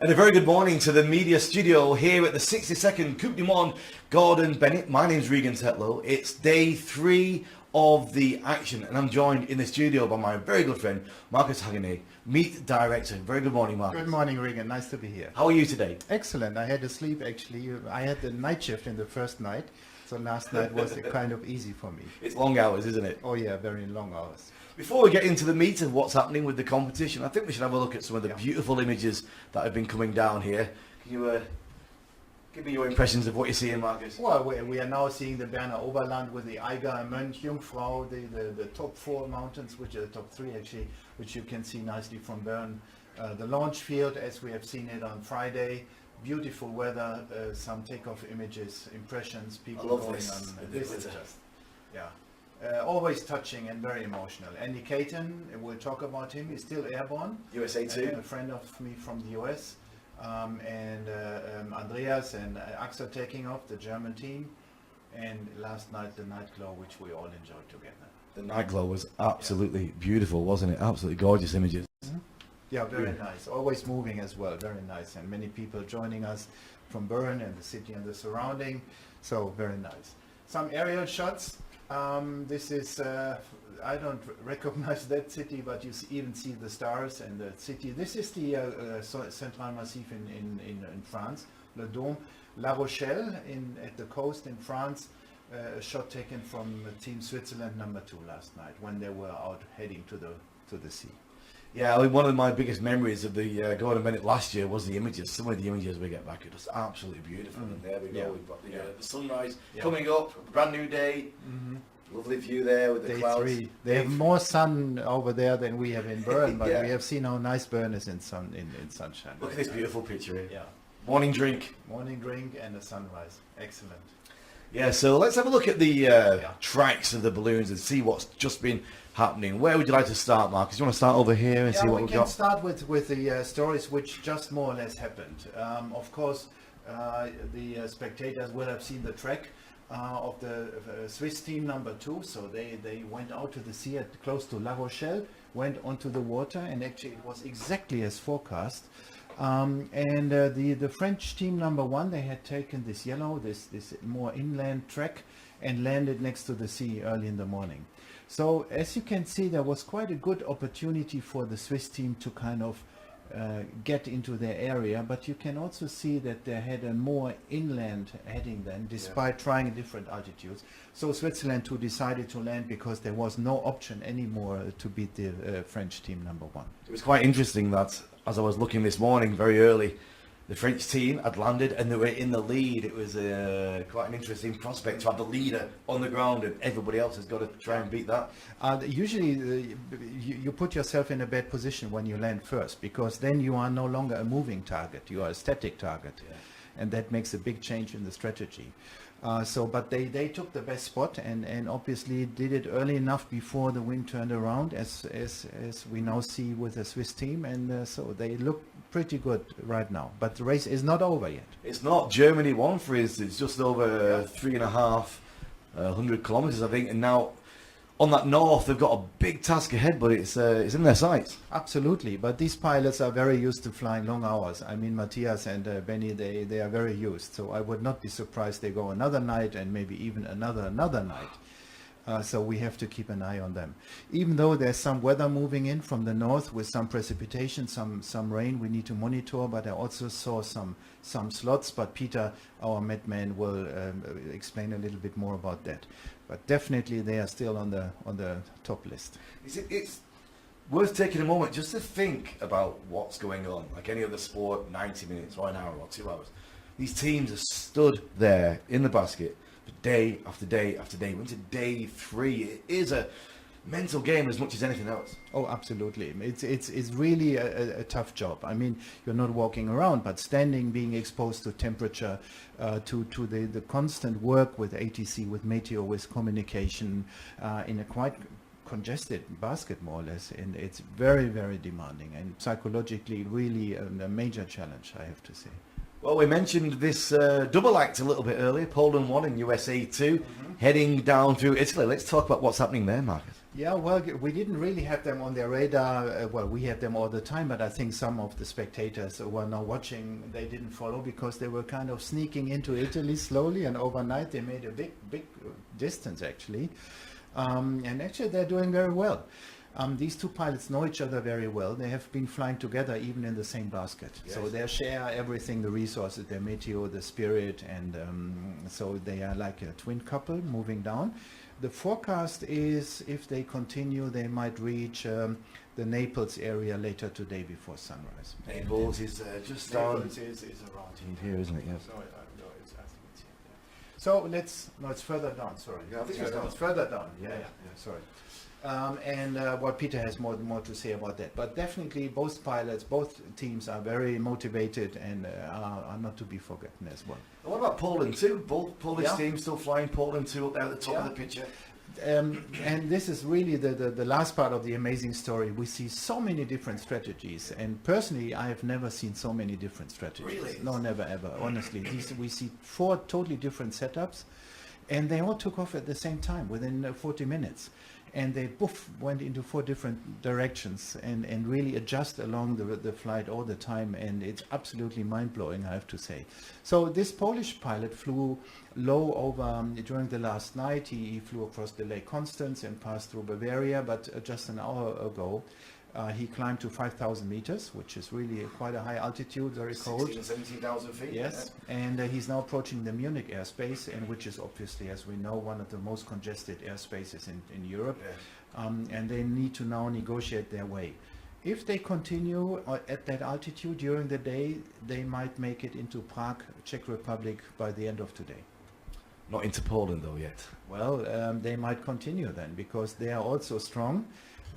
And a very good morning to the media studio here at the 62nd Coupe du Monde Gordon Bennett. My name's Regan Tetlow. It's day 3 of the action and I'm joined in the studio by my very good friend Marcus Hagenay, meet director. Very good morning, Marcus. Good morning, Regan. Nice to be here. How are you today? Excellent. I had to sleep actually. I had the night shift in the first night, so last night was kind of easy for me. It's long hours, isn't it? Oh yeah, very long hours. Before we get into the meat of what's happening with the competition, I think we should have a look at some of the beautiful images that have been coming down here. Can you give me your impressions of what you're seeing, Marcus? Well, we are now seeing the Berner Oberland with the Eiger, Mönch, Jungfrau, the top 4 mountains, which are the top 3 actually, which you can see nicely from Bern. The launch field, as we have seen it on Friday. Beautiful weather, some takeoff images, impressions, people going this. on. This is just, yeah. Always touching and very emotional. Andy Caton, we'll talk about him. He's still airborne. USA too. A friend of me from the US. And Andreas and Axel taking off, the German team. And last night, the night glow, which we all enjoyed together. The night glow was absolutely beautiful, wasn't it? Absolutely gorgeous images. Mm-hmm. Yeah, very nice. Always moving as well. Very nice. And many people joining us from Bern and the city and the surrounding. So very nice. Some aerial shots. This is, I don't recognize that city, but you even see the stars and the city. This is the Central Massif in France, Le Dôme. La Rochelle at the coast in France, a shot taken from Team Switzerland number 2 last night when they were out heading to the sea. Yeah, I mean, one of my biggest memories of the Gordon Bennett last year was the images. Some of the images we get back are just absolutely beautiful. And there we go. Yeah. We've got the sunrise coming up, brand new day. Mm-hmm. Lovely view there with the Day clouds. 3. They have more sun over there than we have in Bern, but Yeah. we have seen how nice Bern is in sunshine. Look at this beautiful picture here. Yeah. Morning drink. Morning drink and a sunrise. Excellent. Yeah, so let's have a look at the tracks of the balloons and see what's just been happening. Where would you like to start, Marcus? Do you want to start over here and see what we've got? We can start with the stories which just more or less happened. Of course, the spectators will have seen the track of the Swiss team number 2. So they went out to the sea close to La Rochelle, went onto the water, and actually it was exactly as forecast. And the French team number 1, they had taken this more inland track and landed next to the sea early in the morning. So as you can see, there was quite a good opportunity for the Swiss team to kind of get into their area, but you can also see that they had a more inland heading then, despite trying different altitudes. So Switzerland too decided to land because there was no option anymore to beat the French team number 1. It was quite interesting that as I was looking this morning very early, the French team had landed and they were in the lead. It was quite an interesting prospect to have the leader on the ground and everybody else has got to try and beat that. Usually you put yourself in a bad position when you land first, because then you are no longer a moving target, you are a static target. Yeah. And that makes a big change in the strategy. But they took the best spot and obviously did it early enough before the wind turned around, as we now see with the Swiss team, and so they look pretty good right now. But the race is not over yet. It's not. Germany won for us. It's just over 3,500 kilometres, I think, and now on that north, they've got a big task ahead, but it's in their sights. Absolutely, but these pilots are very used to flying long hours. I mean, Matthias and Benny, they are very used. So I would not be surprised they go another night and maybe even another night. So we have to keep an eye on them. Even though there's some weather moving in from the north with some precipitation, some rain we need to monitor, but I also saw some slots. But Peter, our Metman, will explain a little bit more about that. But definitely they are still on the top list. It's worth taking a moment just to think about what's going on. Like any other sport, 90 minutes or an hour or 2 hours. These teams are stood there in the basket for day after day after day. We're into day 3. It is a mental game as much as anything else. Oh, absolutely. It's really a tough job. I mean, you're not walking around, but standing, being exposed to temperature, to the constant work with ATC, with Meteo, with communication, in a quite congested basket, more or less, and it's very, very demanding and psychologically really a major challenge, I have to say. Well, we mentioned this double act a little bit earlier, Poland 1 and USA 2, heading down through Italy. Let's talk about what's happening there, Marcus. Yeah, well, we didn't really have them on their radar. Well, we had them all the time, but I think some of the spectators who are now watching, they didn't follow because they were kind of sneaking into Italy slowly, and overnight they made a big distance actually. And actually they're doing very well. These two pilots know each other very well. They have been flying together even in the same basket. Yes. So they share everything, the resources, their meteor, the spirit, and so they are like a twin couple moving down. The forecast is if they continue, they might reach the Naples area later today before sunrise. Naples is just on Naples is around here, isn't it? Yes. Sorry, no, I think it's here. Yeah. So it's further down. Sorry, Yeah, I think it's down. it's further down. Yeah. Sorry. And what Peter has more to say about that. But definitely, both pilots, both teams are very motivated and are not to be forgotten as well. And what about Poland too? Both Polish Yeah. teams still flying Poland too up there at the top Yeah. of the picture. And this is really the last part of the amazing story. We see so many different strategies, and personally, I have never seen so many different strategies. Really? No, never ever. Honestly, we see 4 totally different setups, and they all took off at the same time within 40 minutes. And they went into 4 different directions and really adjust along the flight all the time, and it's absolutely mind-blowing, I have to say. So this Polish pilot flew low over during the last night. He flew across the Lake Constance and passed through Bavaria, but just an hour ago he climbed to 5,000 meters, which is really quite a high altitude, very cold. 16,000 to 17,000 feet. Yes, and he's now approaching the Munich airspace, and which is obviously, as we know, one of the most congested airspaces in Europe. Yeah. And they need to now negotiate their way. If they continue at that altitude during the day, they might make it into Prague, Czech Republic, by the end of today. Not into Poland though yet. Well, they might continue then, because they are also strong.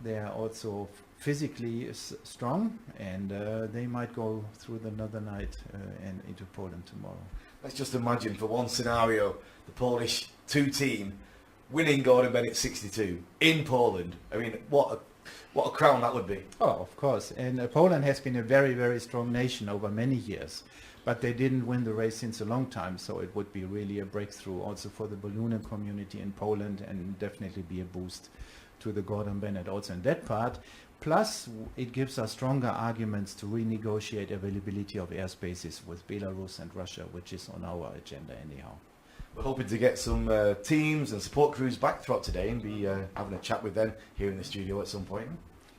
They are also physically strong, and they might go through another night and into Poland tomorrow. Let's just imagine for one scenario, the Polish 2 team winning Gordon Bennett 62 in Poland. I mean, what a crown that would be. Oh, of course. And Poland has been a very, very strong nation over many years, but they didn't win the race since a long time, so it would be really a breakthrough also for the ballooning community in Poland, and definitely be a boost to the Gordon Bennett also in that part. Plus, it gives us stronger arguments to renegotiate availability of airspaces with Belarus and Russia, which is on our agenda anyhow. We're hoping to get some teams and support crews back throughout today and be having a chat with them here in the studio at some point.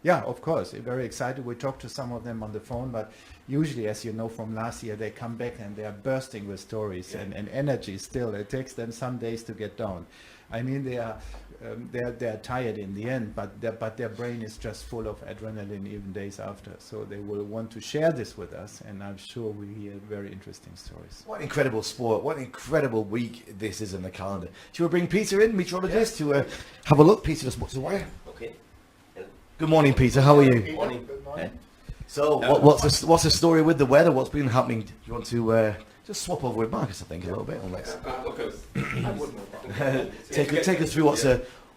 Yeah, of course. We're very excited. We talked to some of them on the phone, but usually, as you know from last year, they come back and they are bursting with stories and energy still. It takes them some days to get down. I mean, they are tired in the end, but their brain is just full of adrenaline even days after. So they will want to share this with us, and I'm sure we hear very interesting stories. What an incredible sport. What an incredible week this is in the calendar. Shall we bring Peter in, meteorologist, to have a look? Peter just wants to wire. Okay. Good morning, Peter. How are you? Morning. Good morning. So, what's the story with the weather? What's been happening? Do you want to just swap over with Marcus, I think, a little bit? And let's take us through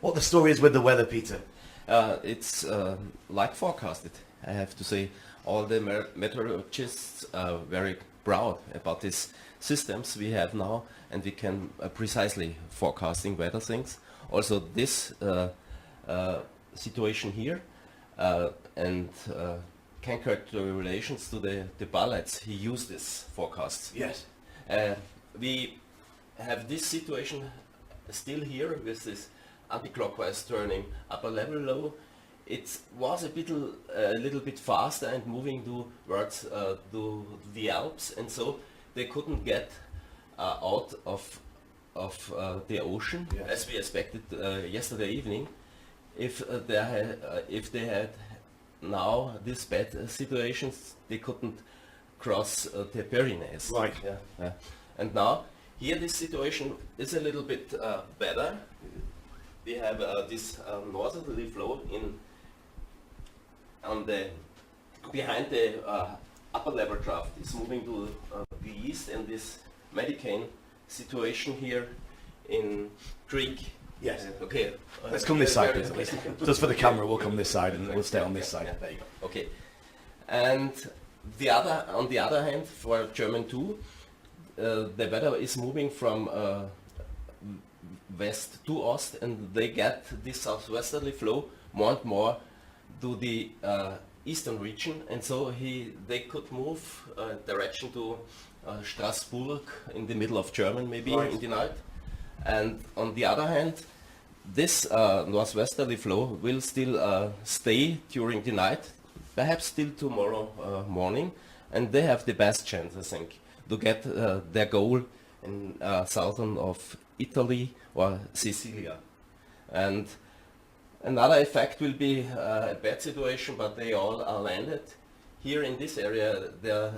what the story is with the weather, Peter. It's like forecasted, I have to say. All the meteorologists are very proud about these systems we have now, and we can precisely forecasting weather things. Also this situation here and can correct the relations to the pilots. He used this forecasts. Yes. We have this situation still here with this anti-clockwise turning upper level low. It was a little bit faster and moving towards to the Alps, and so they couldn't get out of the ocean, Yes. as we expected yesterday evening. If they had now these bad situations, they couldn't cross the Pyrenees. Right. Yeah. And now here this situation is a little bit better. We have this northerly flow behind the upper level draft is moving to the east, and this Medicane situation here in Greek. Yes. Okay. Let's come this side, very- please. Just for the camera, we'll come this side and we'll stay on this side. Yeah. There you go. Okay. And on the other hand, for German 2, the weather is moving from west to ost, and they get this southwesterly flow more and more to the eastern region, and so they could move direction to Strasbourg in the middle of Germany, maybe in the night. And on the other hand, this northwesterly flow will still stay during the night, perhaps till tomorrow morning, and they have the best chance, I think, to get their goal in southern of Italy or Sicilia. And another effect will be a bad situation, but they all are landed. Here in this area, they're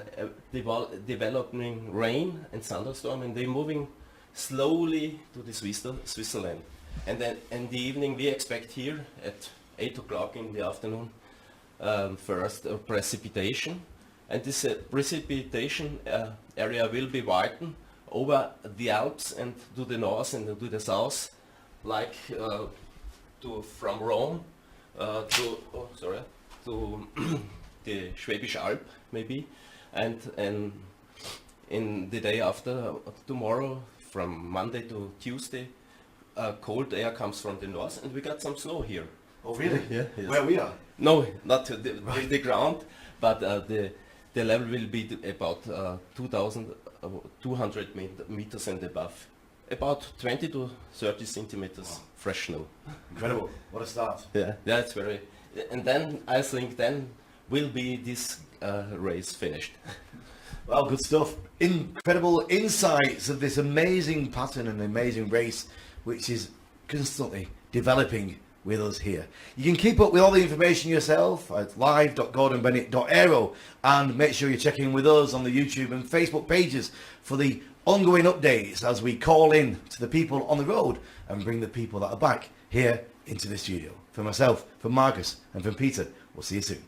developing rain and thunderstorm, and they're moving slowly to the Switzerland. And then in the evening, we expect here at 8 o'clock in the afternoon first precipitation. And this precipitation area will be widened over the Alps and to the north and to the south, like from Rome to the Schwäbisch Alb maybe, and in the day after tomorrow, from Monday to Tuesday, cold air comes from the north, and we got some snow here. Oh really? Yeah. Yes. Where we are? No, not to the ground, but the level will be about 2,200 meters and above. About 20 to 30 centimeters fresh snow. Incredible. What a start. Yeah, it's very. And then I think then will be this race finished. Well, good stuff. Incredible insights of this amazing pattern and amazing race, which is constantly developing with us here. You can keep up with all the information yourself at live.gordonbennett.aero, and make sure you're checking with us on the YouTube and Facebook pages for the ongoing updates as we call in to the people on the road and bring the people that are back here into the studio. For myself, from Marcus, and from Peter, we'll see you soon.